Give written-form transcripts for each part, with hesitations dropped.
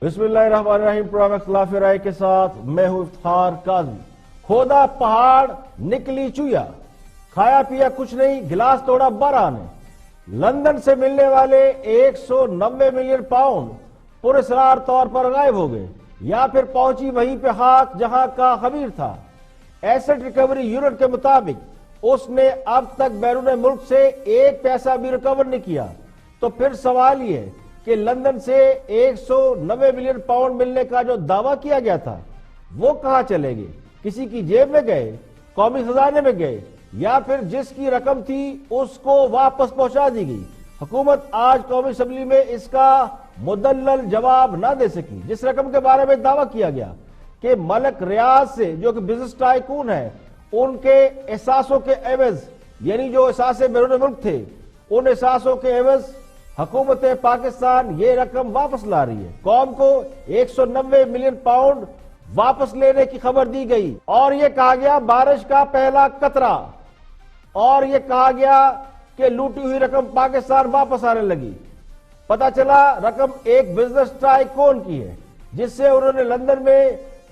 بسم اللہ الرحمن الرحیم. پروگرام اختلاف رائے کے ساتھ میں ہوں افتخار قاضی. کھودا پہاڑ نکلی چویا، کھایا پیا کچھ نہیں، گلاس توڑا 12 نے. لندن سے ملنے والے 190 ملین پاؤنڈ پراسرار طور پر غائب ہو گئے، یا پھر پہنچی وہیں پہ خاک جہاں کا خبیر تھا. ایسٹ ریکوری یونٹ کے مطابق اس نے اب تک بیرون ملک سے 1 پیسہ بھی ریکور نہیں کیا. تو پھر سوال یہ ہے کہ لندن سے 190 ملین پاؤنڈ ملنے کا جو دعویٰ کیا گیا تھا وہ کہاں چلے گئے؟ کسی کی جیب میں گئے، قومی خزانے میں گئے، یا پھر جس کی رقم تھی اس کو واپس پہنچا دی گئی؟ حکومت آج قومی اسمبلی میں اس کا مدلل جواب نہ دے سکی. جس رقم کے بارے میں دعویٰ کیا گیا کہ ملک ریاض سے، جو کہ بزنس ٹائکون ہے، ان کے احساسوں کے عوض، یعنی جو احساس بیرون ملک تھے، ان احساسوں کے عوض حکومت پاکستان یہ رقم واپس لا رہی ہے. قوم کو 190 ملین پاؤنڈ واپس لینے کی خبر دی گئی، اور یہ کہا گیا بارش کا پہلا قطرہ، اور یہ کہا گیا کہ لوٹی ہوئی رقم پاکستان واپس آنے لگی. پتا چلا رقم ایک بزنس ٹائکون کی ہے، جس سے انہوں نے لندن میں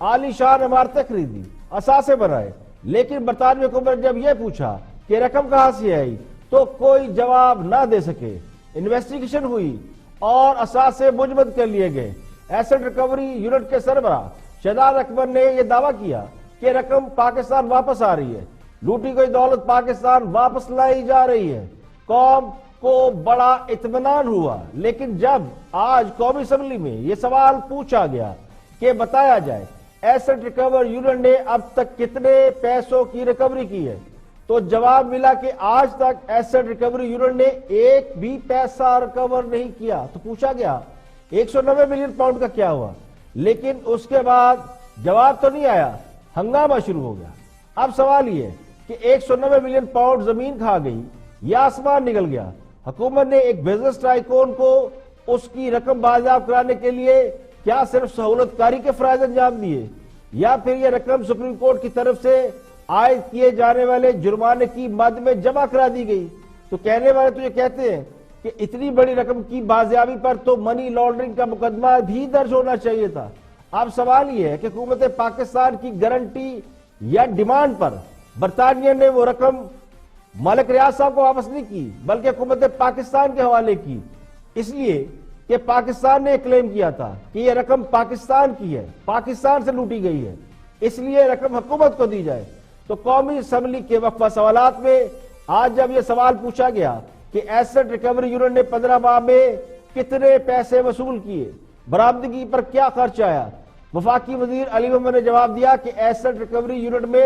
عالی شان عمارتیں خریدی، اثاثے بنائے. لیکن برطانوی حکومت نے جب یہ پوچھا کہ رقم کہاں سے آئی تو کوئی جواب نہ دے سکے. انویسٹیگیشن ہوئی اور اثاثے مجمد کر لیے گئے. ایسٹ ریکوری یونٹ کے سربراہ شہزاد اکبر نے یہ دعویٰ کیا کہ رقم پاکستان واپس آ رہی ہے، لوٹی گئی دولت پاکستان واپس لائی جا رہی ہے. قوم کو بڑا اطمینان ہوا. لیکن جب آج قومی اسمبلی میں یہ سوال پوچھا گیا کہ بتایا جائے ایسٹ ریکور یونٹ نے اب تک کتنے پیسوں کی ریکوری کی ہے، تو جواب ملا کہ آج تک ایسٹ ریکوری یونٹ نے 1 بھی پیسہ ریکور نہیں کیا. تو پوچھا گیا 190 ملین پاؤنڈ کا کیا ہوا، لیکن اس کے بعد جواب تو نہیں آیا، ہنگامہ شروع ہو گیا. اب سوال یہ ہے کہ 190 ملین پاؤنڈ زمین کھا گئی یا آسمان نکل گیا؟ حکومت نے ایک بزنس ٹائکون کو اس کی رقم بازیاب کرانے کے لیے کیا صرف سہولت کاری کے فرائض انجام دیے، یا پھر یہ رقم سپریم کورٹ کی طرف سے عائد کیے جانے والے جرمانے کی مد میں جمع کرا دی گئی؟ تو کہنے والے تو یہ کہتے ہیں کہ اتنی بڑی رقم کی بازیابی پر تو منی لانڈرنگ کا مقدمہ بھی درج ہونا چاہیے تھا. اب سوال یہ ہے کہ حکومت پاکستان کی گارنٹی یا ڈیمانڈ پر برطانیہ نے وہ رقم ملک ریاض صاحب کو واپس نہیں کی، بلکہ حکومت پاکستان کے حوالے کی، اس لیے کہ پاکستان نے کلیم کیا تھا کہ یہ رقم پاکستان کی ہے، پاکستان سے لوٹی گئی ہے، اس لیے رقم حکومت کو دی جائے. تو قومی اسمبلی کے وقفہ سوالات میں آج جب یہ سوال پوچھا گیا کہ ایسٹ ریکوری یونٹ نے 15 ماہ میں کتنے پیسے وصول کیے، برآمدگی پر کیا خرچ آیا، وفاقی وزیر علی محمد نے جواب دیا کہ ایسٹ ریکوری یونٹ میں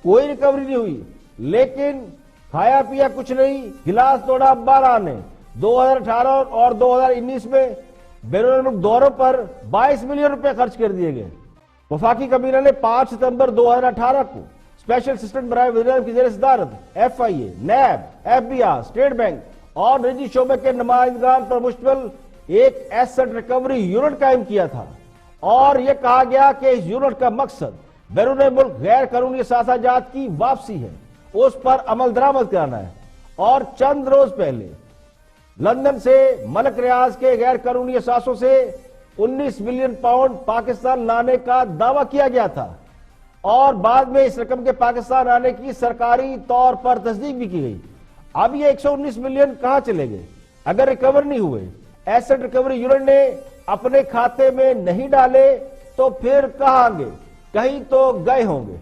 کوئی ریکوری نہیں ہوئی، لیکن کھایا پیا کچھ نہیں، گلاس توڑا 12 نے. 2018 اور 2019 میں بیرون ملک دوروں پر 22 ملین روپے خرچ کر دیے گئے. وفاقی کابینہ نے 5 ستمبر 2018 کو اسپیشل اسسٹنٹ برائے وزیر اعظم کی زیر صدارت FIA، NAB, FBI، state bank اور نجی شعبے کے نمائندگان پر مشتمل ایک ایسٹ ریکوری یونٹ قائم کیا تھا، اور یہ کہا گیا کہ اس یونٹ کا مقصد بیرون ملک غیر قانونی اثاثہ جات کی واپسی ہے، اس پر عمل درآمد کرانا ہے. اور چند روز پہلے لندن سے ملک ریاض کے غیر قانونی اثاثوں سے 19 ملین پاؤنڈ پاکستان لانے کا دعویٰ کیا گیا تھا، اور بعد میں اس رقم کے پاکستان آنے کی سرکاری طور پر تصدیق بھی کی گئی. اب یہ 119 ملین کہاں چلے گئے اگر ریکور نہیں ہوئے؟ ایسٹ ریکوری یونٹ نے اپنے کھاتے میں نہیں ڈالے تو پھر کہاں گئے؟ کہیں تو گئے ہوں گے.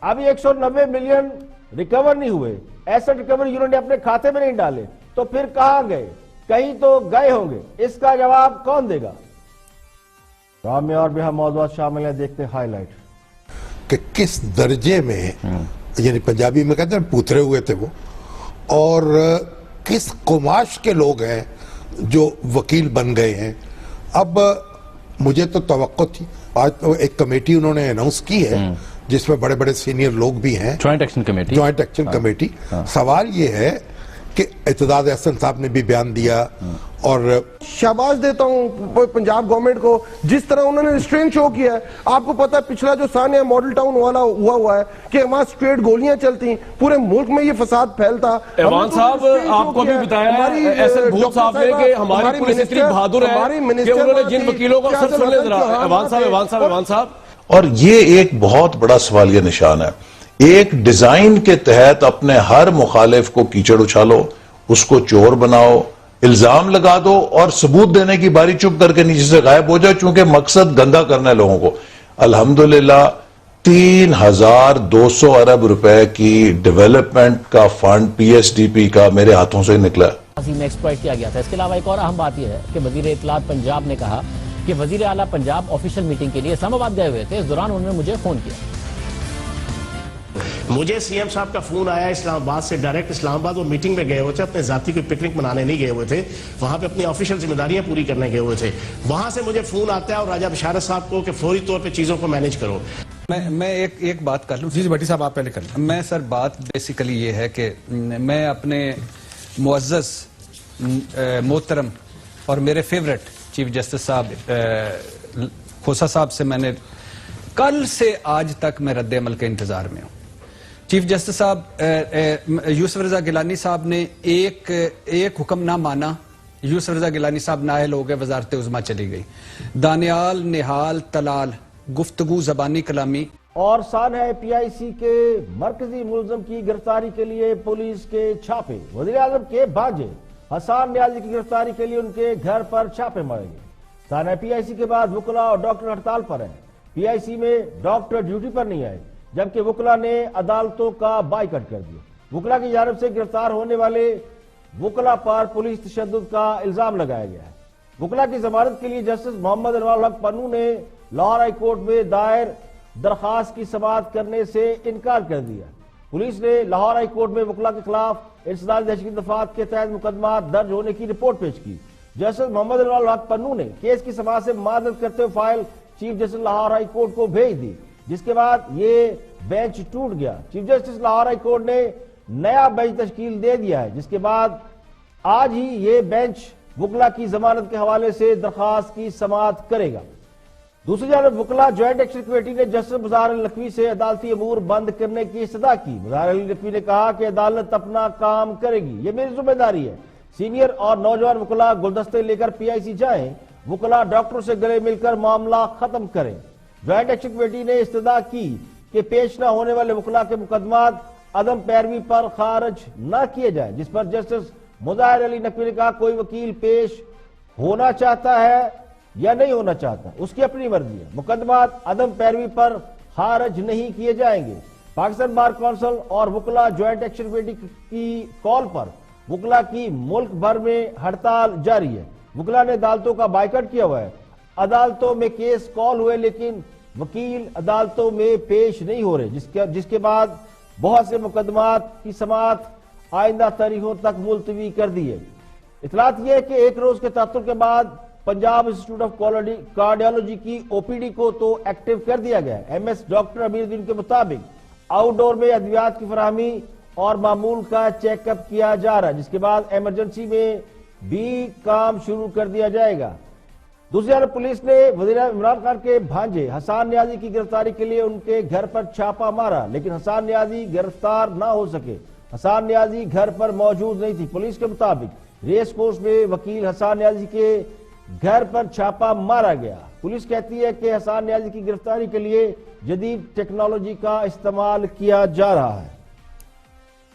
اب یہ 190 ملین ریکور نہیں ہوئے، ایسٹ ریکوری یونٹ نے اپنے کھاتے میں نہیں ڈالے تو پھر کہاں گئے؟ کہیں تو گئے ہوں گے. اس کا جواب کون دے گا؟ رام میں اور بھی ہم موضوعات شامل ہیں، دیکھتے ہیں ہائی لائٹ. کہ کس درجے میں، یعنی پنجابی میں کہتے ہیں پوترے ہوئے تھے وہ، اور کس قماش کے لوگ ہیں جو وکیل بن گئے ہیں. اب مجھے تو توقع تھی، آج تو ایک کمیٹی انہوں نے اناؤنس کی ہے جس میں بڑے بڑے سینئر لوگ بھی ہیں، جوائنٹ ایکشن کمیٹی. سوال یہ ہے کہ اعتداد احسن صاحب نے بھی بیان دیا اور شاباش دیتا ہوں پنجاب گورنمنٹ کو جس طرح انہوں نے ریسٹرین شو کیا ہے. آپ کو پتا ہے پچھلا جو سانیہ ماڈل ٹاؤن والا ہوا ہے کہ وہاں اسٹریٹ گولیاں چلتی پورے ملک میں یہ فساد پھیلتا. ایوان صاحب آپ کو بھی بتایا ہے ایسن بھوت صاحب نے کہ ہماری پولیس اتنی بہادر ہے کہ انہوں نے جن وکیلوں کا سب سن لے ذرا. ایوان صاحب اور یہ ایک بہت بڑا سوالیہ نشان ہے. ایک ڈیزائن کے تحت اپنے ہر مخالف کو کیچڑ اچھالو, اس کو چور بناؤ, الزام لگا دو اور ثبوت دینے کی باری چپ کر کے نیچے سے غائب ہو جائے, چونکہ مقصد گندا کرنا ہے لوگوں کو. الحمدللہ 3,200 ارب روپے کی ڈیولپمنٹ کا fund P S D P کا میرے ہاتھوں سے نکلا ہے. میں ایکسپلائٹ کیا گیا تھا. اس کے علاوہ ایک اور اہم بات یہ ہے کہ وزیر اطلاعات پنجاب نے کہا کہ وزیر اعلیٰ پنجاب آفیشیل میٹنگ کے لیے اسلام آباد گئے ہوئے تھے. اس دوران انہوں نے مجھے فون کیا. مجھے سی ایم صاحب کا فون آیا اسلام آباد سے, ڈائریکٹ اسلام آباد وہ میٹنگ میں گئے ہوئے تھے, اپنے ذاتی کوئی پکنک منانے نہیں گئے ہوئے تھے, وہاں پہ اپنی آفیشیل ذمہ داریاں پوری کرنے گئے ہوئے تھے. وہاں سے مجھے فون آتا ہے اور راجہ بشارت صاحب کو کہ فوری طور پہ چیزوں کو مینیج کرو. میں ایک بات کر لوں. جی بھٹی صاحب آپ پہلے کر لیں. میں سر بات بیسیکلی یہ ہے کہ میں اپنے معزز محترم اور میرے فیورٹ چیف جسٹس صاحب کھوسا صاحب سے میں نے کل سے آج تک میں رد عمل کے انتظار میں ہوں. چیف جسٹس صاحب یوسف رضا گیلانی صاحب نے ایک حکم نہ مانا, یوسف رضا گیلانی صاحب نااہل ہو گئے, وزارت عظمیٰ چلی گئی. دانیال, نہال, طلال, گفتگو زبانی کلامی. اور سان ہے پی آئی سی کے مرکزی ملزم کی گرفتاری کے لیے پولیس کے چھاپے. وزیر اعظم کے بھانجے حسان نیازی کی گرفتاری کے لیے ان کے گھر پر چھاپے مارے گئے. سان ہے پی آئی سی کے بعد وکلا اور ڈاکٹر ہڑتال پر ہیں. پی آئی سی میں ڈاکٹر ڈیوٹی پر نہیں آئے, جبکہ وکلا نے عدالتوں کا بائیکاٹ کر دیا. وکلا کی جانب سے گرفتار ہونے والے وکلا پر پولیس تشدد کا الزام لگایا گیا ہے. وکلا کی ضمانت کے لیے جسٹس محمد انوار الحق پنو نے لاہور ہائی کورٹ میں دائر درخواست کی سماعت کرنے سے انکار کر دیا. پولیس نے لاہور ہائی کورٹ میں وکلا کے خلاف انسداد دہشتگردی دفعات کے تحت مقدمات درج ہونے کی رپورٹ پیش کی. جسٹس محمد انوار الحق پنو نے کیس کی سماعت سے معذرت کرتے ہوئے file chief justice Lahore high court کو بھیج دی, جس کے بعد یہ بینچ ٹوٹ گیا. Chief justice Lahore high court نے نیا بینچ تشکیل دے دیا ہے, جس کے بعد آج ہی یہ بینچ وکلا کی ضمانت کے حوالے سے درخواست کی سماعت کرے گا. دوسری جانب وکلا جوائنٹ ایکشن کمیٹی نے جسٹس مظہر علی نقوی سے عدالتی امور بند کرنے کی استدعا کی. مظہر علی نقوی نے کہا کہ عدالت اپنا کام کرے گی, یہ میری ذمہ داری ہے. سینئر اور نوجوان وکلا گلدستے لے کر پی آئی سی جائیں, وکلا ڈاکٹر سے گلے مل کر معاملہ ختم کریں. جوائنٹ ایکشن کمیٹی نے استدعا کی کہ پیش نہ ہونے والے وکلا کے مقدمات عدم پیروی پر خارج نہ کیے جائیں, جس پر جسٹس مظہر علی نقوی نے کہا کوئی وکیل پیش ہونا چاہتا ہے یا نہیں ہونا چاہتا, اس کی اپنی مرضی ہے. مقدمات عدم پیروی پر خارج نہیں کیے جائیں گے. پاکستان بار کونسل اور وکلا جوائنٹ ایکشن کمیٹی کی کال پر وکلا کی ملک بھر میں ہڑتال جاری ہے. وکلا نے عدالتوں کا بائیکاٹ کیا ہوا ہے. عدالتوں میں کیس کال ہوئے لیکن وکیل عدالتوں میں پیش نہیں ہو رہے, جس کے بعد بہت سے مقدمات کی سماعت آئندہ تاریخوں تک ملتوی کر دی ہے. اطلاعات یہ ہے کہ ایک روز کے تعطل کے بعد پنجاب انسٹیٹیوٹ آف کارڈیالوجی کی او پی ڈی کو تو ایکٹیو کر دیا گیا ہے. ایم ایس ڈاکٹر امیر الدین کے مطابق آؤٹ ڈور میں ادویات کی فراہمی اور معمول کا چیک اپ کیا جا رہا ہے, جس کے بعد ایمرجنسی میں بھی کام شروع کر دیا جائے گا. دوسری طرف پولیس نے وزیر عمران خان کے بھانجے حسان نیازی کی گرفتاری کے لیے ان کے گھر پر چھاپا مارا, لیکن حسان نیازی گرفتار نہ ہو سکے. حسان نیازی گھر پر موجود نہیں تھی. پولیس کے مطابق ریس کورس میں وکیل حسان نیازی کے گھر پر چھاپا مارا گیا. پولیس کہتی ہے کہ حسان نیازی کی گرفتاری کے لیے جدید ٹیکنالوجی کا استعمال کیا جا رہا ہے.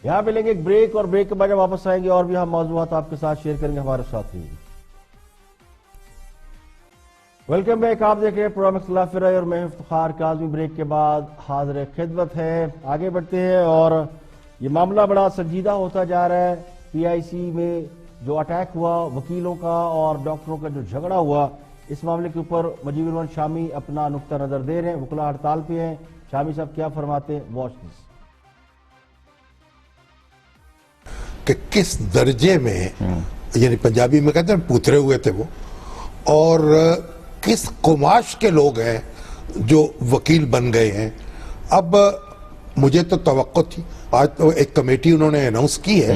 یہاں پہ لیں گے ایک بریک, اور بریک کے بعد واپس آئیں گے اور بھی ہم موضوعات آپ کے ساتھ شیئر کریں گے. ہمارے ساتھ رہیے. ویلکم بیک, آپ دیکھ رہے ہیں پروگرام اختلاف رائے اور میں افتخار کاظمی. بریک کے بعد حاضر خدمت ہے. آگے بڑھتے ہیں اور یہ معاملہ بڑا سنجیدہ ہوتا جا رہا ہے. پی آئی سی میں جو اٹیک ہوا وکیلوں کا اور ڈاکٹروں کا جو جھگڑا ہوا, اس معاملے کے اوپر مجیب الرحمان شامی اپنا نقطہ نظر دے رہے ہیں. وکلا ہڑتال پہ ہیں. شامی صاحب کیا فرماتے ہیں, واچ دس. کہ کس درجے میں یعنی پنجابی میں کہتے ہیں پوترے ہوئے تھے وہ, اور کس قماش کے لوگ ہیں جو وکیل بن گئے ہیں. اب مجھے تو توقع تھی, آج تو ایک کمیٹی انہوں نے اناؤنس کی ہے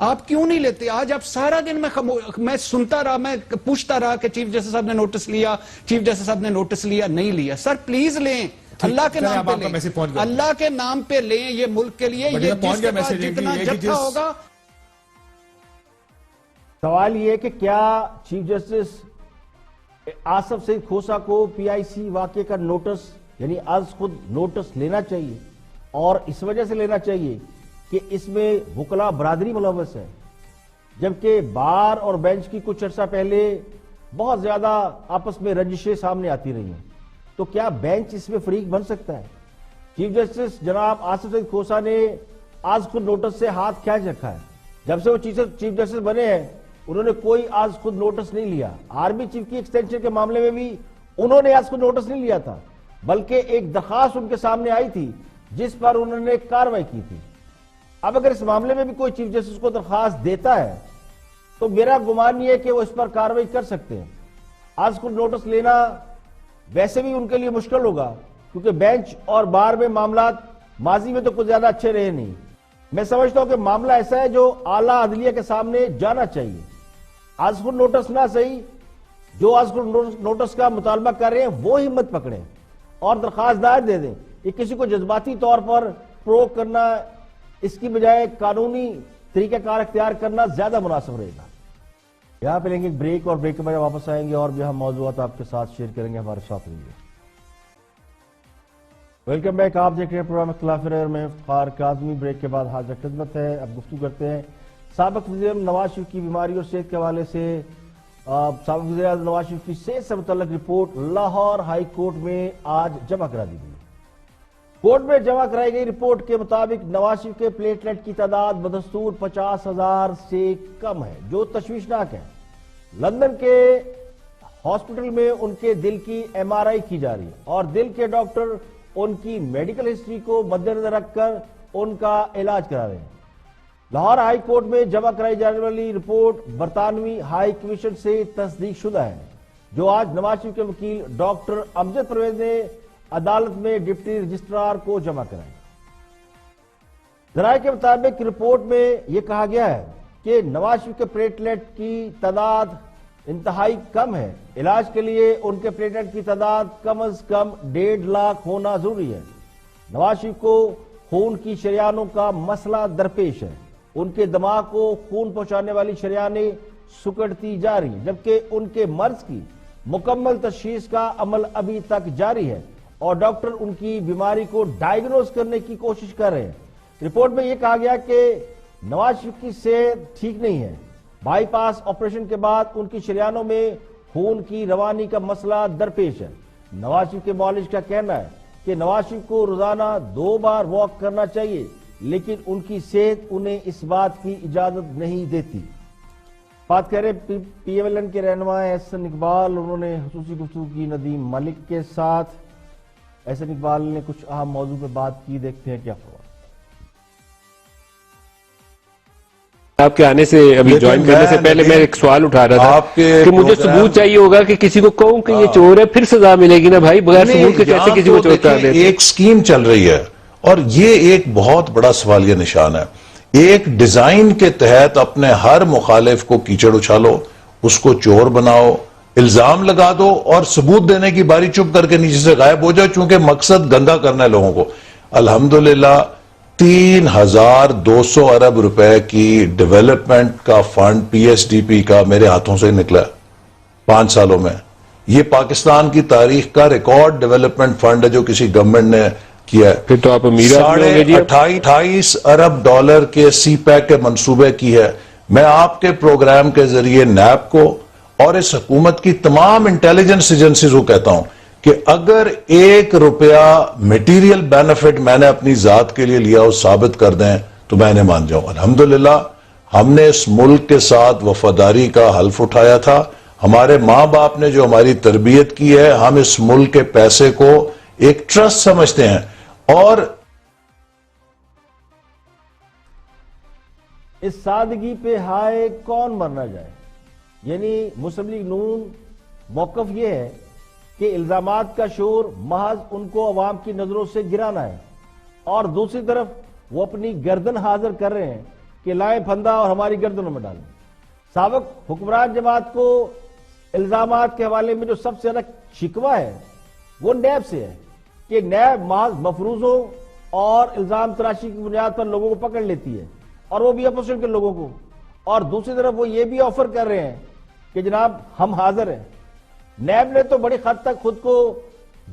آپ کیوں نہیں لیتے؟ آج آپ سارا دن میں سنتا رہا، میں پوچھتا رہا کہ چیف جسٹس صاحب نے نوٹس لیا، چیف جسٹس صاحب نے نوٹس لیا، نہیں لیا۔ سر پلیز لیں، اللہ کے نام پہ لیں، اللہ کے نام پہ لیں، یہ ملک کے لیے، یہ جس کے پاس جتنا جتھا ہوگا۔ سوال یہ ہے کہ کیا چیف جسٹس آصف سعید کھوسہ کو پی آئی سی واقعے کا نوٹس یعنی از خود نوٹس لینا چاہیے، اور اس وجہ سے لینا چاہیے کہ اس میں وکلاء برادری ملوث ہے، جبکہ بار اور بینچ کی کچھ عرصہ پہلے بہت زیادہ آپس میں رنجشیں سامنے آتی رہی ہیں، تو کیا بینچ اس میں فریق بن سکتا ہے؟ چیف جسٹس جناب آصف سعید کھوسہ نے آج خود نوٹس سے ہاتھ کھینچ رکھا ہے۔ جب سے وہ چیف جسٹس بنے ہیں انہوں نے کوئی آج خود نوٹس نہیں لیا۔ آرمی چیف کی ایکسٹینشن کے معاملے میں بھی انہوں نے آج خود نوٹس نہیں لیا تھا، بلکہ ایک درخواست ان کے سامنے آئی تھی جس پر انہوں نے کارروائی کی تھی۔ اب اگر اس معاملے میں بھی کوئی چیف جسٹس کو درخواست دیتا ہے تو میرا گمان یہ ہے کہ وہ اس پر کارروائی کر سکتے ہیں۔ آج خود نوٹس لینا ویسے بھی ان کے لیے مشکل ہوگا، کیونکہ بینچ اور بار میں معاملات ماضی میں تو کچھ زیادہ اچھے رہے نہیں۔ میں سمجھتا ہوں کہ معاملہ ایسا ہے جو اعلیٰ عدلیہ کے سامنے جانا چاہیے۔ آج خود نوٹس نہ صحیح، جو آج خود نوٹس کا مطالبہ کر رہے ہیں وہ ہمت پکڑیں اور درخواست دائر دے دیں۔ یہ کسی کو جذباتی طور پر پروک کرنا، اس کی بجائے قانونی طریقہ کار اختیار کرنا زیادہ مناسب رہے گا۔ یہاں پہ لیں گے ایک بریک، اور بریک کے بعد واپس آئیں گے اور بھی ہم موضوعات آپ کے ساتھ شیئر کریں گے، ہمارے ساتھ رہیے۔ ویلکم بیک، آپ دیکھ رہے ہیں پروگرام اختلاف رائے اور میں افتخار کاظمی۔ بریک کے بعد حاضر خدمت ہے، اب گفتگو کرتے ہیں سابق وزیر اعظم نواز شریف کی بیماری اور صحت کے حوالے سے۔ سابق وزیر اعظم نواز شریف کی صحت سے متعلق رپورٹ لاہور ہائی کورٹ میں آج جمع کرا دی گئی۔ کورٹ میں جمع کرائی گئی رپورٹ کے مطابق نواز شریف کے پلیٹلیٹ کی تعداد بدستور 50,000 سے کم ہے، جو تشویشناک ہے۔ لندن کے ہاسپٹل میں ان کے دل کی ایم آر آئی کی جا رہی ہے اور دل کے ڈاکٹر ان کی میڈیکل ہسٹری کو مد نظر رکھ کر ان کا علاج کرا رہے ہیں۔ لاہور ہائی کورٹ میں جمع کرائی جانے والی رپورٹ برطانوی ہائی کمیشن سے تصدیق شدہ ہے، جو آج نواز شریف کے وکیل ڈاکٹر امجد پرویز نے عدالت میں ڈپٹی رجسٹرار کو جمع کرائی۔ ذرائع کے مطابق رپورٹ میں یہ کہا گیا ہے کہ نواز شریف کے پلیٹلیٹ کی تعداد انتہائی کم ہے۔ علاج کے لیے ان کے پلیٹلیٹ کی تعداد کم از کم 1.5 لاکھ ہونا ضروری ہے۔ نواز شریف کو خون کی شریانوں کا مسئلہ درپیش ہے۔ ان کے دماغ کو خون پہنچانے والی شریانیں سکڑتی جا رہی ہیں، جبکہ ان کے مرض کی مکمل تشخیص کا عمل ابھی تک جاری ہے اور ڈاکٹر ان کی بیماری کو ڈائیگنوز کرنے کی کوشش کر رہے ہیں۔ رپورٹ میں یہ کہا گیا کہ نواز شریف کی صحت ٹھیک نہیں ہے۔ بائی پاس آپریشن کے بعد ان کی شریانوں میں خون کی روانی کا مسئلہ درپیش ہے۔ نواز شریف کے معالج کا کہنا ہے کہ نواز شریف کو روزانہ 2 بار واک کرنا چاہیے، لیکن ان کی صحت انہیں اس بات کی اجازت نہیں دیتی۔ بات کر رہے پی ایم ایل این کے رہنما احسن اقبال، انہوں نے خصوصی گفتگو کی ندیم ملک کے ساتھ۔ احسن اقبال نے کچھ اہم موضوع پہ بات کی، دیکھتے ہیں کیا فرمایا۔ آپ کے آنے سے ابھی جوائن کرنے سے پہلے میں ایک سوال اٹھا رہا تھا کہ مجھے ثبوت چاہیے ہوگا کہ کسی کو کہوں کہ یہ چور ہے، پھر سزا ملے گی نا بھائی، بغیر ثبوت کے کیسے کسی کو چور قرار دیتے ہیں؟ ایک سکیم چل رہی ہے اور یہ ایک بہت بڑا سوالیہ نشان ہے۔ ایک ڈیزائن کے تحت اپنے ہر مخالف کو کیچڑ اچھالو، اس کو چور بناؤ، الزام لگا دو اور ثبوت دینے کی باری چپ کر کے نیچے سے غائب ہو جائے، چونکہ مقصد گندا کرنا ہے لوگوں کو۔ الحمدللہ 3,200 ارب روپے کی ڈیولپمنٹ کا fund P S D P کا میرے ہاتھوں سے نکلا 5 سالوں میں۔ یہ پاکستان کی تاریخ کا ریکارڈ ڈیولپمنٹ فنڈ ہے جو کسی گورنمنٹ نے کیا ہے۔ پھر تو آپ امیر آدمی ہوں گے جی۔ 28 ارب ڈالر کے سی پیک کے منصوبے کی ہے۔ میں آپ کے پروگرام کے ذریعے نیب کو اور اس حکومت کی تمام انٹیلیجنس ایجنسیز کو کہتا ہوں کہ اگر 1 روپیہ میٹیریل بینیفٹ میں نے اپنی ذات کے لیے لیا وہ ثابت کر دیں تو میں انہیں مان جاؤں۔ الحمدللہ ہم نے اس ملک کے ساتھ وفاداری کا حلف اٹھایا تھا۔ ہمارے ماں باپ نے جو ہماری تربیت کی ہے، ہم اس ملک کے پیسے کو ایک ٹرسٹ سمجھتے ہیں اور اس سادگی پہ ہائے کون مرنا جائے، یعنی مسلم لیگ نون موقف یہ ہے کہ الزامات کا شور محض ان کو عوام کی نظروں سے گرانا ہے، اور دوسری طرف وہ اپنی گردن حاضر کر رہے ہیں کہ لائیں پھندا اور ہماری گردنوں میں ڈالیں. سابق حکمران جماعت کو الزامات کے حوالے میں جو سب سے زیادہ شکوہ ہے وہ نیب سے ہے کہ نیب محض مفروضوں اور الزام تراشی کی بنیاد پر لوگوں کو پکڑ لیتی ہے, اور وہ بھی اپوزیشن کے لوگوں کو, اور دوسری طرف وہ یہ بھی آفر کر رہے ہیں کہ جناب ہم حاضر ہیں. نیب نے تو بڑی حد تک خود کو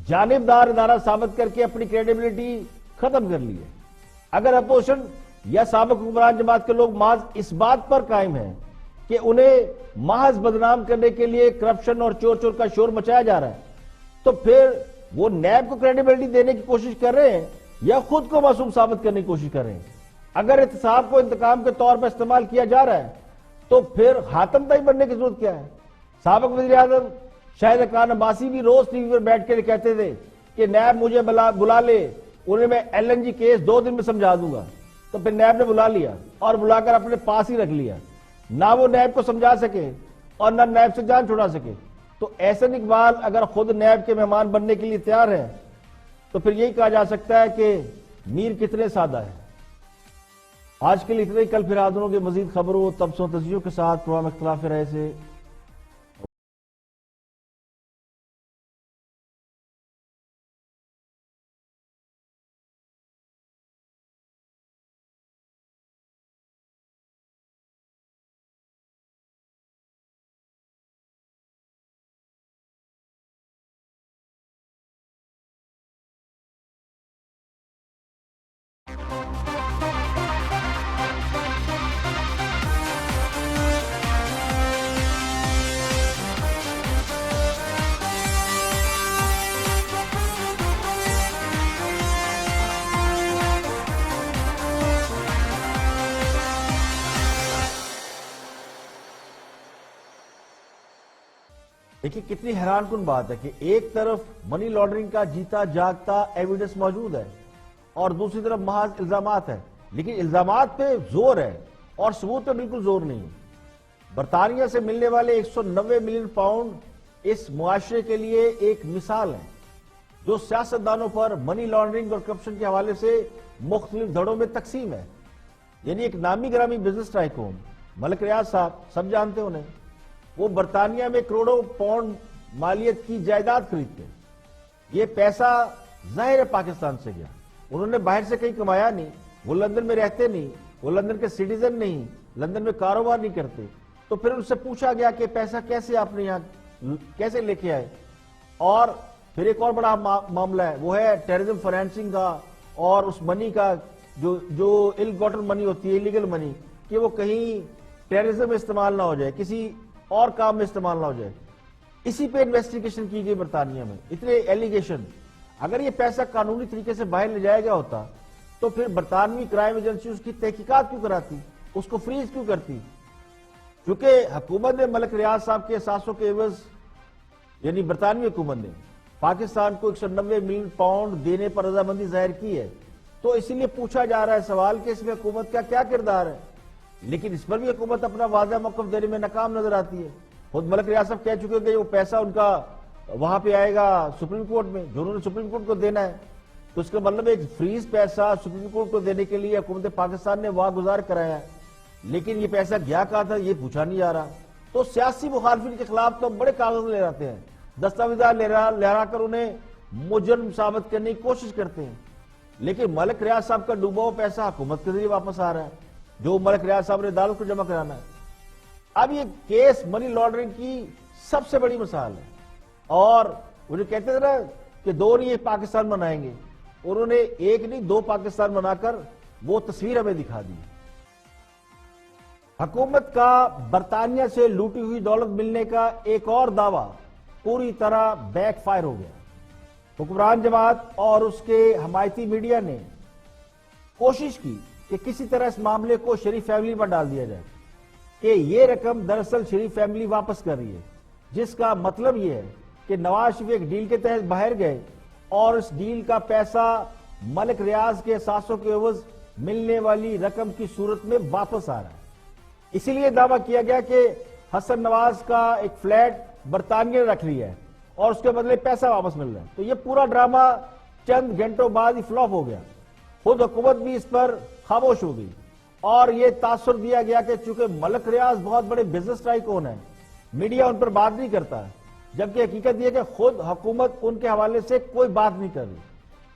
جانبدار ادارہ ثابت کر کے اپنی کریڈیبلٹی ختم کر لی ہے. اگر اپوزیشن یا سابق حکمران جماعت کے لوگ محض اس بات پر قائم ہیں کہ انہیں محض بدنام کرنے کے لیے کرپشن اور چور چور کا شور مچایا جا رہا ہے, تو پھر وہ نیب کو کریڈیبلٹی دینے کی کوشش کر رہے ہیں یا خود کو معصوم ثابت کرنے کی کوشش کر رہے ہیں. اگر احتساب کو انتقام کے طور پر استعمال کیا جا رہا ہے تو پھر حاتم طائی بننے کی ضرورت کیا ہے؟ سابق وزیر اعظم شاہد خان عباسی بھی روز ٹی وی پر بیٹھ کے کہتے تھے کہ نیب مجھے بلا لے, انہیں میں LNG کیس 2 دن میں سمجھا دوں گا. تو پھر نیب نے بلا لیا اور بلا کر اپنے پاس ہی رکھ لیا. نہ وہ نیب کو سمجھا سکے اور نہ نیب سے جان چھڑا سکے. تو احسن اقبال اگر خود نیب کے مہمان بننے کے لیے تیار ہے تو پھر یہی کہا جا سکتا ہے کہ میر کتنے سادہ ہے. آج کے لیے اتنے ہی. کل پھر حاضروں کے مزید خبروں تبصروں تجزیوں کے ساتھ پروگرام اختلاف رائے سے دیکھیں کتنی حیران کن بات ہے کہ ایک طرف منی لانڈرنگ کا جیتا جاگتا ایویڈنس موجود ہے اور دوسری طرف محض الزامات ہیں, لیکن الزامات پہ زور ہے اور ثبوت پہ بالکل زور نہیں ہے. برطانیہ سے ملنے والے 190 ملین پاؤنڈ اس معاشرے کے لیے ایک مثال ہے جو سیاستدانوں پر منی لانڈرنگ اور کرپشن کے حوالے سے مختلف دھڑوں میں تقسیم ہے. یعنی ایک نامی گرامی بزنس ٹائکون ملک ریاض صاحب, سب جانتے انہیں, وہ برطانیہ میں کروڑوں پاؤنڈ مالیت کی جائیداد خریدتے. یہ پیسہ ظاہر پاکستان سے گیا, انہوں نے باہر سے کہیں کمایا نہیں, وہ لندن میں رہتے نہیں, وہ لندن کے سٹیزن نہیں, لندن میں کاروبار نہیں کرتے. تو پھر ان سے پوچھا گیا کہ پیسہ کیسے آپ نے یہاں کیسے لے کے آئے. اور پھر ایک اور بڑا معاملہ ہے, وہ ہے ٹیررزم فائنینسنگ کا اور اس منی کا جو ال گاٹن منی ہوتی ہے, انلیگل منی, کہ وہ کہیں ٹیررزم میں استعمال نہ ہو جائے, کسی اور کام میں استعمال نہ ہو جائے. اسی پہ انویسٹیگیشن کی گئی برطانیہ میں, اتنے ایلیگیشن. اگر یہ پیسہ قانونی طریقے سے باہر لے جایا گیا ہوتا تو پھر برطانوی کرائم ایجنسی اس کی تحقیقات کیوں کراتی, اس کو فریز کیوں کرتی؟ کیونکہ حکومت نے ملک ریاض صاحب کے احساسوں کے عوض, یعنی برطانوی حکومت نے پاکستان کو 190 ملین پاؤنڈ دینے پر رضامندی ظاہر کی ہے. تو اسی لیے پوچھا جا رہا ہے سوال کہ اس میں حکومت کا کیا کردار ہے. لیکن اس پر بھی حکومت اپنا واضح موقف دینے میں ناکام نظر آتی ہے. خود ملک ریاض صاحب کہہ چکے کہ وہ پیسہ ان کا وہاں پہ آئے گا سپریم کورٹ میں, جو انہوں نے سپریم کورٹ کو دینا ہے. تو اس کا مطلب ایک فریز پیسہ سپریم کورٹ کو دینے کے لیے حکومت پاکستان نے واگزار کرایا ہے, لیکن یہ پیسہ گیا کہاں تھا یہ پوچھا نہیں جا رہا. تو سیاسی مخالفین کے خلاف تو بڑے کاغذ لے آتے ہیں, دستاویزات لہرا کر انہیں مجرم ثابت کرنے کی کوشش کرتے ہیں. لیکن ملک ریاض صاحب کا ڈوبا ہوا پیسہ حکومت کے ذریعے واپس آ رہا ہے, جو ملک ریاض صاحب نے عدالت کو جمع کرانا ہے. اب یہ کیس منی لانڈرنگ کی سب سے بڑی مثال ہے. اور وہ جو کہتے تھے نا کہ 2 نہیں پاکستان بنائیں گے, انہوں نے 1 نہیں 2 پاکستان بنا کر وہ تصویر ہمیں دکھا دی. حکومت کا برطانیہ سے لوٹی ہوئی دولت ملنے کا ایک اور دعویٰ پوری طرح بیک فائر ہو گیا. حکمران جماعت اور اس کے حمایتی میڈیا نے کوشش کی کہ کسی طرح اس معاملے کو شریف فیملی پر ڈال دیا جائے کہ یہ رقم دراصل شریف فیملی واپس کر رہی ہے, جس کا مطلب یہ ہے کہ نواز شریف ایک ڈیل کے تحت باہر گئے اور اس ڈیل کا پیسہ ملک ریاض کے احساسوں کے عوض ملنے والی رقم کی صورت میں واپس آ رہا ہے. اسی لیے دعویٰ کیا گیا کہ حسن نواز کا ایک فلیٹ برطانیہ نے رکھ لیا ہے اور اس کے بدلے پیسہ واپس مل رہا ہے. تو یہ پورا ڈرامہ چند گھنٹوں بعد ہی فلاپ ہو گیا. خود حکومت بھی اس پر خاموش ہو گئی اور یہ تاثر دیا گیا کہ چونکہ ملک ریاض بہت بڑے بزنس ٹائکون ہیں، میڈیا ان پر بات نہیں کرتا ہے، جبکہ حقیقت یہ کہ خود حکومت ان کے حوالے سے کوئی بات نہیں کر رہی۔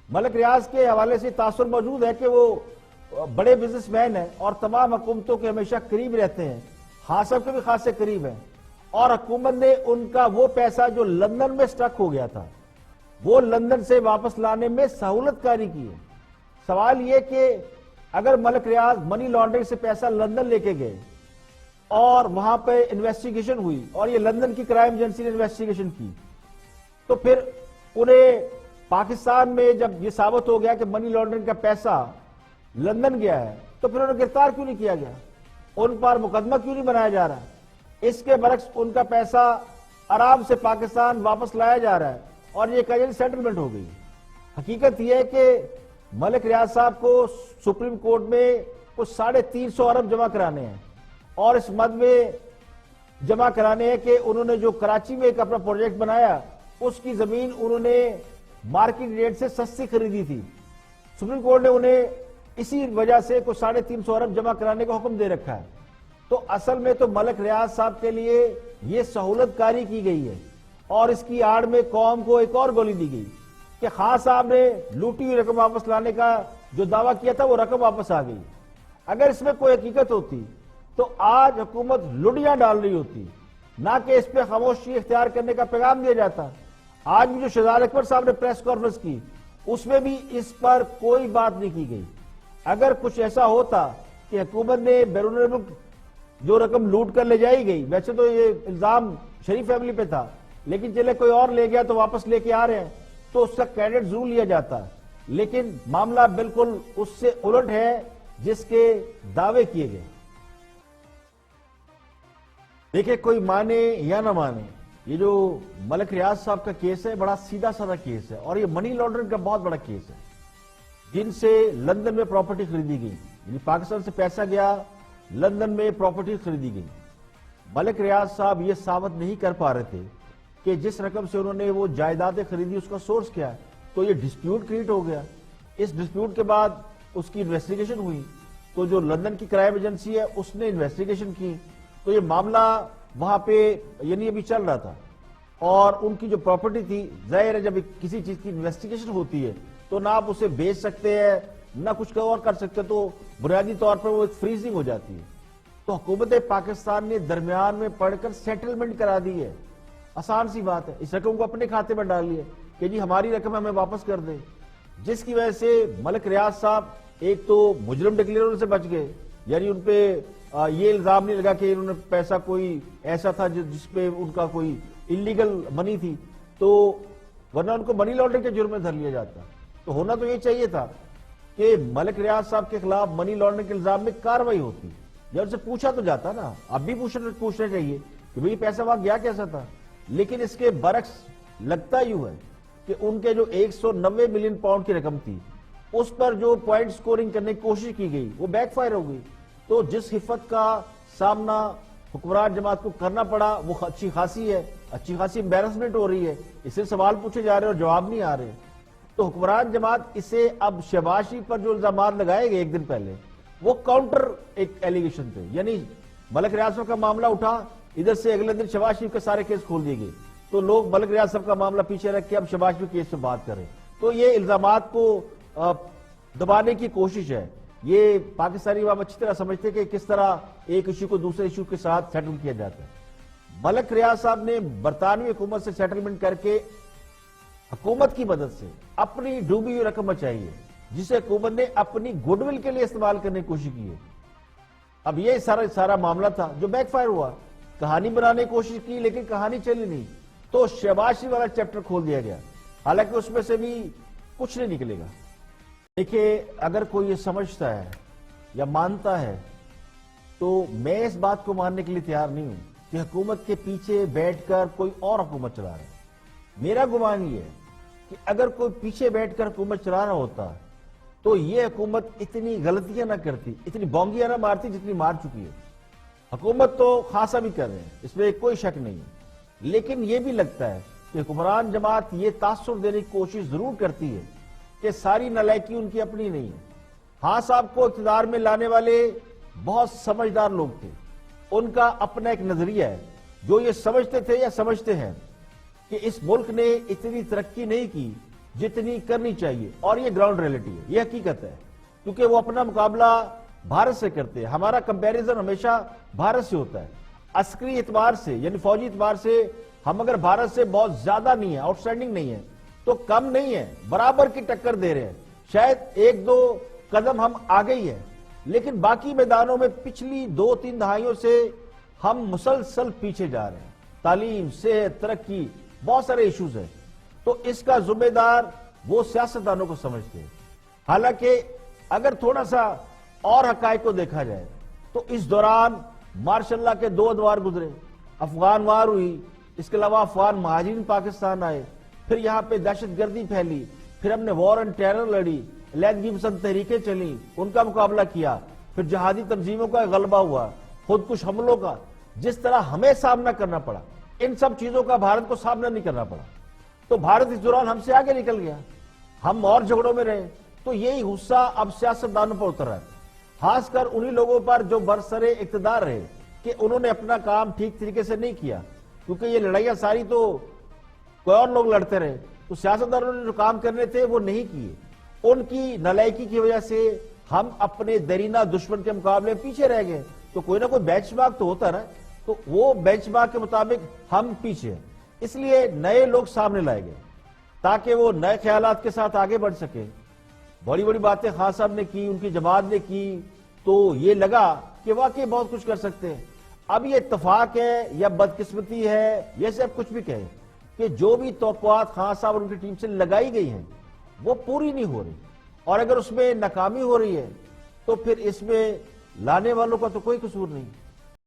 ملک ریاض کے حوالے سے تاثر موجود ہے کہ وہ بڑے بزنس مین ہیں اور تمام حکومتوں کے ہمیشہ قریب رہتے ہیں، خان صاحب کے بھی خاصے قریب ہیں، اور حکومت نے ان کا وہ پیسہ جو لندن میں سٹک ہو گیا تھا وہ لندن سے واپس لانے میں سہولت کاری کی ہے۔ سوال یہ کہ اگر ملک ریاض منی لانڈرنگ سے پیسہ لندن لے کے گئے اور وہاں پہ انویسٹیگیشن ہوئی اور یہ لندن کی کرائم ایجنسی نے انویسٹیگیشن کی، تو پھر انہیں پاکستان میں جب یہ ثابت ہو گیا کہ منی لانڈرنگ کا پیسہ لندن گیا ہے تو پھر انہیں گرفتار کیوں نہیں کیا گیا؟ ان پر مقدمہ کیوں نہیں بنایا جا رہا؟ اس کے برعکس ان کا پیسہ آرام سے پاکستان واپس لایا جا رہا ہے اور یہ کہیں سیٹلمنٹ ہو گئی۔ حقیقت یہ ہے کہ ملک ریاض صاحب کو سپریم کورٹ میں کچھ 350 ارب جمع کرانے ہیں، اور اس مد میں جمع کرانے ہیں کہ انہوں نے جو کراچی میں ایک اپنا پروجیکٹ بنایا اس کی زمین انہوں نے مارکیٹ ریٹ سے سستی خریدی تھی۔ سپریم کورٹ نے انہیں اسی وجہ سے کچھ 350 ارب جمع کرانے کا حکم دے رکھا ہے۔ تو اصل میں تو ملک ریاض صاحب کے لیے یہ سہولت کاری کی گئی ہے، اور اس کی آڑ میں قوم کو ایک اور گولی دی گئی کہ خان صاحب نے لوٹی ہوئی رقم واپس لانے کا جو دعویٰ کیا تھا وہ رقم واپس آ گئی۔ اگر اس میں کوئی حقیقت ہوتی تو آج حکومت لڑیاں ڈال رہی ہوتی، نہ کہ اس پہ خاموشی اختیار کرنے کا پیغام دیا جاتا۔ آج بھی جو شہزاد اکبر صاحب نے پریس کانفرنس کی اس میں بھی اس پر کوئی بات نہیں کی گئی۔ اگر کچھ ایسا ہوتا کہ حکومت نے بیرون ملک جو رقم لوٹ کر لے جائی گئی، ویسے تو یہ الزام شریف فیملی پہ تھا لیکن چلے کوئی اور لے گیا تو واپس لے کے آ رہے ہیں تو اس کا کریڈٹ ضرور لیا جاتا، لیکن معاملہ بالکل اس سے الٹ ہے جس کے دعوے کیے گئے۔ دیکھیں کوئی مانے یا نہ مانے، یہ جو ملک ریاض صاحب کا کیس ہے بڑا سیدھا سادہ کیس ہے، اور یہ منی لانڈرنگ کا بہت بڑا کیس ہے، جن سے لندن میں پراپرٹی خریدی گئی، یعنی پاکستان سے پیسہ گیا لندن میں پراپرٹی خریدی گئی۔ ملک ریاض صاحب یہ ثابت نہیں کر پا رہے تھے کہ جس رقم سے انہوں نے وہ جائیدادیں خریدی اس کا سورس کیا ہے، تو یہ ڈسپیوٹ کریٹ ہو گیا۔ اس ڈسپیوٹ کے بعد اس کی انویسٹیگیشن ہوئی، تو جو لندن کی کرائم ایجنسی ہے اس نے انویسٹیگیشن کی، تو یہ معاملہ وہاں پہ یعنی ابھی چل رہا تھا، اور ان کی جو پراپرٹی تھی، ظاہر ہے جب کسی چیز کی انویسٹیگیشن ہوتی ہے تو نہ آپ اسے بیچ سکتے ہیں نہ کچھ اور کر سکتے، تو بنیادی طور پر وہ ایک فریزنگ ہو جاتی ہے۔ تو حکومت پاکستان نے درمیان میں پڑھ کر سیٹلمنٹ کرا دی ہے، آسان سی بات ہے، اس رقم کو اپنے کھاتے میں ڈال لیے کہ جی ہماری رقم ہمیں واپس کر دے، جس کی وجہ سے ملک ریاض صاحب ایک تو مجرم ڈکلیئر ہونے سے بچ گئے، یعنی ان پہ یہ الزام نہیں لگا کہ انہوں نے پیسہ کوئی ایسا تھا جس پہ ان کا کوئی انلیگل منی تھی، تو ورنہ ان کو منی لانڈرنگ کے جرم میں دھر لیا جاتا۔ تو ہونا تو یہ چاہیے تھا کہ ملک ریاض صاحب کے خلاف منی لانڈرنگ کے الزام میں کاروائی ہوتی، جب سے پوچھا تو جاتا نا، اب بھی پوچھنا چاہیے کہ بھئی پیسہ وہاں گیا کیسا تھا، لیکن اس کے برعکس لگتا یوں ہے کہ ان کے جو 190 ملین پاؤنڈ کی رقم تھی اس پر جو پوائنٹ سکورنگ کرنے کی کوشش کی گئی وہ بیک فائر ہو گئی، تو جس حفت کا سامنا حکمران جماعت کو کرنا پڑا وہ اچھی خاصی ہے، اچھی خاصی امبیرسمنٹ ہو رہی ہے، اس سے سوال پوچھے جا رہے ہیں اور جواب نہیں آ رہے۔ تو حکمران جماعت اسے اب شہباز شریف پر جو الزامات لگائے گئے ایک دن پہلے وہ کاؤنٹر ایک ایلیگیشن تھے، یعنی ملک ریاض صاحب کا معاملہ اٹھا، ادھر سے اگلے دن شہباز شریف کے سارے کیس کھول دیے گئے، تو لوگ ملک ریاض صاحب کا معاملہ پیچھے رکھ کے اب شہباز شریف کیس سے بات کریں، تو یہ الزامات کو دبانے کی کوشش ہے۔ یہ پاکستانی عوام اچھی طرح سمجھتے کہ کس طرح ایک ایشو کو دوسرے ایشو کے ساتھ سیٹل کیا جاتا ہے۔ ملک ریاض صاحب نے برطانوی حکومت سے سیٹلمنٹ کر کے حکومت کی مدد سے اپنی ڈوبی ہوئی رقم بچائی ہے، جسے حکومت نے اپنی گڈ ول کے لیے استعمال کرنے کی کوشش کی ہے۔ اب یہ سارا معاملہ تھا جو بیک فائر ہوا، کہانی بنانے کی کوشش کی لیکن کہانی چلی نہیں، تو شہباز شریف والا چیپٹر کھول دیا گیا، حالانکہ اس میں سے بھی کچھ نہیں نکلے گا۔ دیکھیے اگر کوئی یہ سمجھتا ہے یا مانتا ہے تو میں اس بات کو ماننے کے لیے تیار نہیں ہوں کہ حکومت کے پیچھے بیٹھ کر کوئی اور حکومت چلا رہا ہے۔ میرا گمان یہ ہے کہ اگر کوئی پیچھے بیٹھ کر حکومت چلا رہا ہوتا تو یہ حکومت اتنی غلطیاں نہ کرتی، اتنی بونگیاں نہ مارتی جتنی مار چکی ہے۔ حکومت تو خاصا بھی کر رہے ہیں، اس میں کوئی شک نہیں ہے، لیکن یہ بھی لگتا ہے کہ حکمران جماعت یہ تاثر دینے کی کوشش ضرور کرتی ہے کہ ساری نالائکی ان کی اپنی نہیں ہے۔ ہاں صاحب کو اقتدار میں لانے والے بہت سمجھدار لوگ تھے. ان کا اپنا ایک نظریہ ہے جو یہ سمجھتے تھے یا سمجھتے ہیں کہ اس ملک نے اتنی ترقی نہیں کی جتنی کرنی چاہیے, اور یہ گراؤنڈ ریئلٹی ہے, یہ حقیقت ہے, کیونکہ وہ اپنا مقابلہ بھارت سے کرتے ہیں. ہمارا کمپیریزن ہمیشہ بھارت سے ہوتا ہے. عسکری اعتبار سے یعنی فوجی اعتبار سے ہم اگر بھارت سے بہت زیادہ نہیں ہے, آؤٹ اسٹینڈنگ نہیں ہے, تو کم نہیں ہے, برابر کی ٹکر دے رہے ہیں. شاید ایک دو قدم ہم آگے ہی ہیں, لیکن باقی میدانوں میں پچھلی 2-3 دہائیوں سے ہم مسلسل پیچھے جا رہے ہیں. تعلیم, صحت, ترقی, بہت سارے ایشوز ہیں. تو اس کا ذمہ دار وہ سیاستدانوں کو سمجھتے ہیں. حالانکہ اگر تھوڑا سا اور حقائق کو دیکھا جائے تو اس دوران ماشاء اللہ کے 2 ادوار گزرے. افغان وار ہوئی, اس کے علاوہ افغان مہاجرین پاکستان آئے, پھر یہاں پہ دہشت گردی پھیلی, پھر ہم نے وار اینڈ ٹیرر لڑی, علیحدگی پسند تحریکیں چلیں, ان کا مقابلہ کیا, پھر جہادی تنظیموں کا غلبہ ہوا, خودکش حملوں کا جس طرح ہمیں سامنا کرنا پڑا, ان سب چیزوں کا بھارت کو سامنا نہیں کرنا پڑا. تو بھارت اس دوران ہم سے آگے نکل گیا, ہم اور جھگڑوں میں رہے. تو یہی غصہ اب سیاستدانوں پر اتر رہا ہے, خاص کر انہی لوگوں پر جو برسر اقتدار رہے کہ انہوں نے اپنا کام ٹھیک طریقے سے نہیں کیا, کیونکہ یہ لڑائیاں ساری تو کوئی اور لوگ لڑتے رہے. تو سیاستدانوں نے جو کام کرنے تھے وہ نہیں کیے. ان کی نالائکی کی وجہ سے ہم اپنے درینہ دشمن کے مقابلے پیچھے رہ گئے. تو کوئی نہ کوئی بینچ مارک تو ہوتا نا, تو وہ بینچ مارک کے مطابق ہم پیچھے ہیں. اس لیے نئے لوگ سامنے لائے گئے تاکہ وہ نئے خیالات کے ساتھ آگے بڑھ سکے. بڑی بڑی باتیں خان صاحب نے کی, ان کی جماعت نے کی, تو یہ لگا کہ واقعی بہت کچھ کر سکتے ہیں. اب یہ اتفاق ہے یا بدقسمتی ہے, یہ سب کچھ بھی کہیں, کہ جو بھی توقعات خان صاحب اور ان کی ٹیم سے لگائی گئی ہیں وہ پوری نہیں ہو رہی, اور اگر اس میں ناکامی ہو رہی ہے تو پھر اس میں لانے والوں کا تو کوئی قصور نہیں.